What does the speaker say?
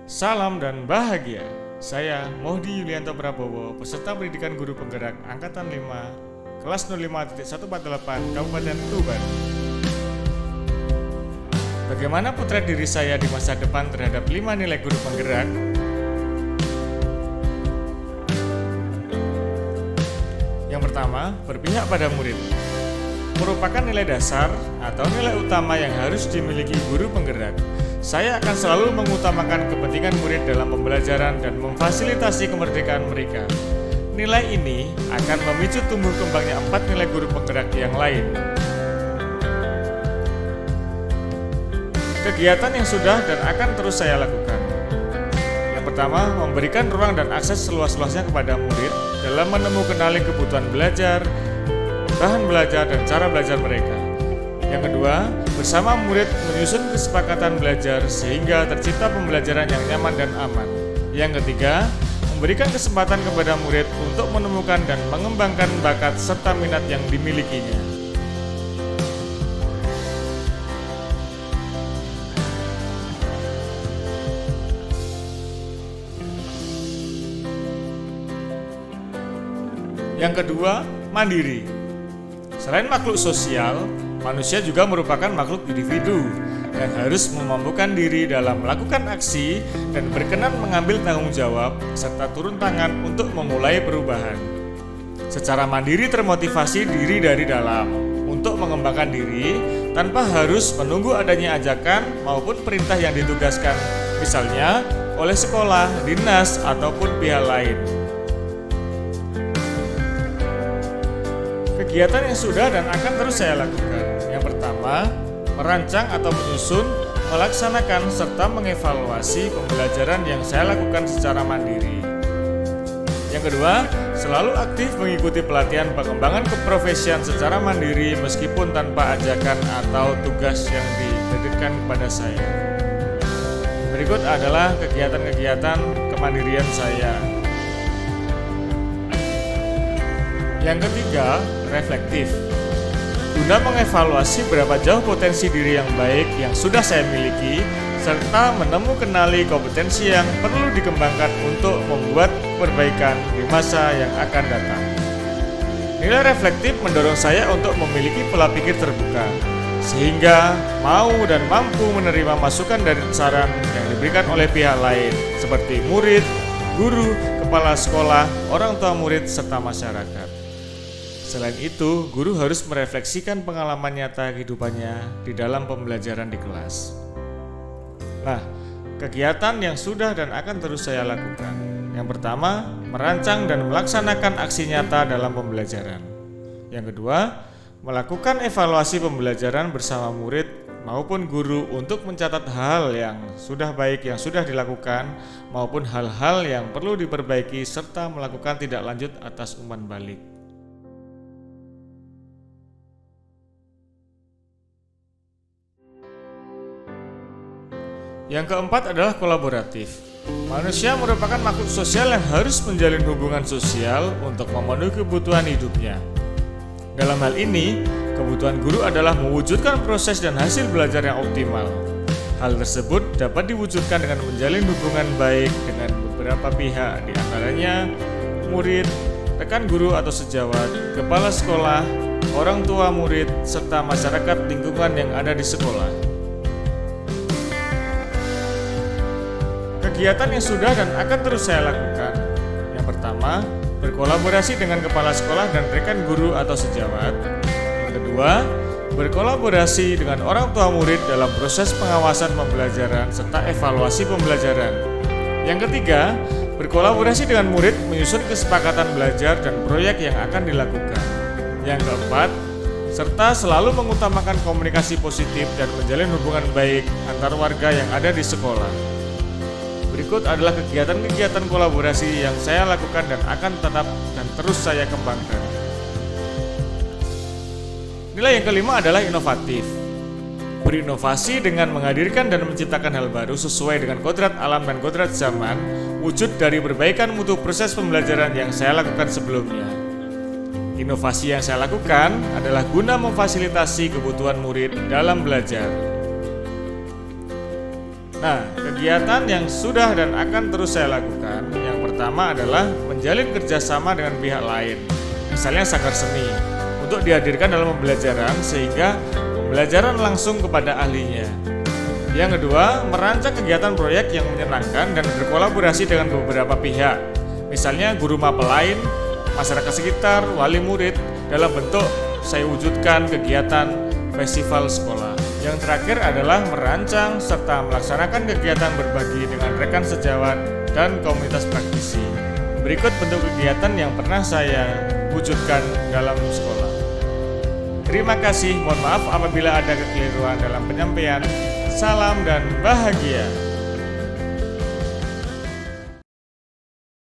Salam dan bahagia. Saya Mohdi Yulianto Prabowo, peserta pendidikan guru penggerak Angkatan 5, kelas 05.148 Kabupaten Tuban. Bagaimana potret diri saya di masa depan terhadap 5 nilai guru penggerak? Yang pertama, berpihak pada murid. Merupakan nilai dasar atau nilai utama yang harus dimiliki guru penggerak. Saya akan selalu mengutamakan kepentingan murid dalam pembelajaran dan memfasilitasi kemerdekaan mereka. Nilai ini akan memicu tumbuh kembangnya 4 nilai guru penggerak yang lain. Kegiatan yang sudah dan akan terus saya lakukan. Yang pertama, memberikan ruang dan akses seluas-luasnya kepada murid dalam menemukan kebutuhan belajar, bahan belajar, dan cara belajar mereka. Yang kedua, bersama murid menyusun kesepakatan belajar sehingga tercipta pembelajaran yang nyaman dan aman. Yang ketiga, memberikan kesempatan kepada murid untuk menemukan dan mengembangkan bakat serta minat yang dimilikinya. Yang kedua, mandiri. Selain makhluk sosial, manusia juga merupakan makhluk individu yang harus memampukan diri dalam melakukan aksi dan berkenan mengambil tanggung jawab serta turun tangan untuk memulai perubahan. Secara mandiri termotivasi diri dari dalam untuk mengembangkan diri tanpa harus menunggu adanya ajakan maupun perintah yang ditugaskan, misalnya oleh sekolah, dinas, ataupun pihak lain. Kegiatan yang sudah dan akan terus saya lakukan. Yang pertama, merancang atau menyusun, melaksanakan, serta mengevaluasi pembelajaran yang saya lakukan secara mandiri. Yang kedua, selalu aktif mengikuti pelatihan pengembangan keprofesian secara mandiri meskipun tanpa ajakan atau tugas yang diberikan kepada saya. Berikut adalah kegiatan-kegiatan kemandirian saya. Yang ketiga, reflektif. Guna mengevaluasi berapa jauh potensi diri yang baik yang sudah saya miliki, serta menemukan kompetensi yang perlu dikembangkan untuk membuat perbaikan di masa yang akan datang. Nilai reflektif mendorong saya untuk memiliki pola pikir terbuka, sehingga mau dan mampu menerima masukan dan saran yang diberikan oleh pihak lain, seperti murid, guru, kepala sekolah, orang tua murid, serta masyarakat. Selain itu, guru harus merefleksikan pengalaman nyata kehidupannya di dalam pembelajaran di kelas. Nah, kegiatan yang sudah dan akan terus saya lakukan. Yang pertama, merancang dan melaksanakan aksi nyata dalam pembelajaran. Yang kedua, melakukan evaluasi pembelajaran bersama murid maupun guru untuk mencatat hal yang sudah baik yang sudah dilakukan maupun hal-hal yang perlu diperbaiki serta melakukan tindak lanjut atas umpan balik. Yang keempat adalah kolaboratif. Manusia merupakan makhluk sosial yang harus menjalin hubungan sosial untuk memenuhi kebutuhan hidupnya. Dalam hal ini, kebutuhan guru adalah mewujudkan proses dan hasil belajar yang optimal. Hal tersebut dapat diwujudkan dengan menjalin hubungan baik dengan beberapa pihak, di antaranya murid, rekan guru atau sejawat, kepala sekolah, orang tua murid, serta masyarakat lingkungan yang ada di sekolah. Kegiatan yang sudah dan akan terus saya lakukan. Yang pertama, berkolaborasi dengan kepala sekolah dan rekan guru atau sejawat. Yang kedua, berkolaborasi dengan orang tua murid dalam proses pengawasan pembelajaran serta evaluasi pembelajaran. Yang ketiga, berkolaborasi dengan murid menyusun kesepakatan belajar dan proyek yang akan dilakukan. Yang keempat, serta selalu mengutamakan komunikasi positif dan menjalin hubungan baik antar warga yang ada di sekolah. Berikut adalah kegiatan-kegiatan kolaborasi yang saya lakukan dan akan tetap dan terus saya kembangkan. Nilai yang kelima adalah inovatif. Berinovasi dengan menghadirkan dan menciptakan hal baru sesuai dengan kodrat alam dan kodrat zaman, wujud dari perbaikan mutu proses pembelajaran yang saya lakukan sebelumnya. Inovasi yang saya lakukan adalah guna memfasilitasi kebutuhan murid dalam belajar. Nah, kegiatan yang sudah dan akan terus saya lakukan, yang pertama adalah menjalin kerjasama dengan pihak lain, misalnya sanggar seni, untuk dihadirkan dalam pembelajaran sehingga pembelajaran langsung kepada ahlinya. Yang kedua, merancang kegiatan proyek yang menyenangkan dan berkolaborasi dengan beberapa pihak, misalnya guru mapel lain, masyarakat sekitar, wali murid, dalam bentuk saya wujudkan kegiatan festival sekolah. Yang terakhir adalah merancang serta melaksanakan kegiatan berbagi dengan rekan sejawat dan komunitas praktisi. Berikut bentuk kegiatan yang pernah saya wujudkan dalam sekolah. Terima kasih, mohon maaf apabila ada kekeliruan dalam penyampaian. Salam dan bahagia.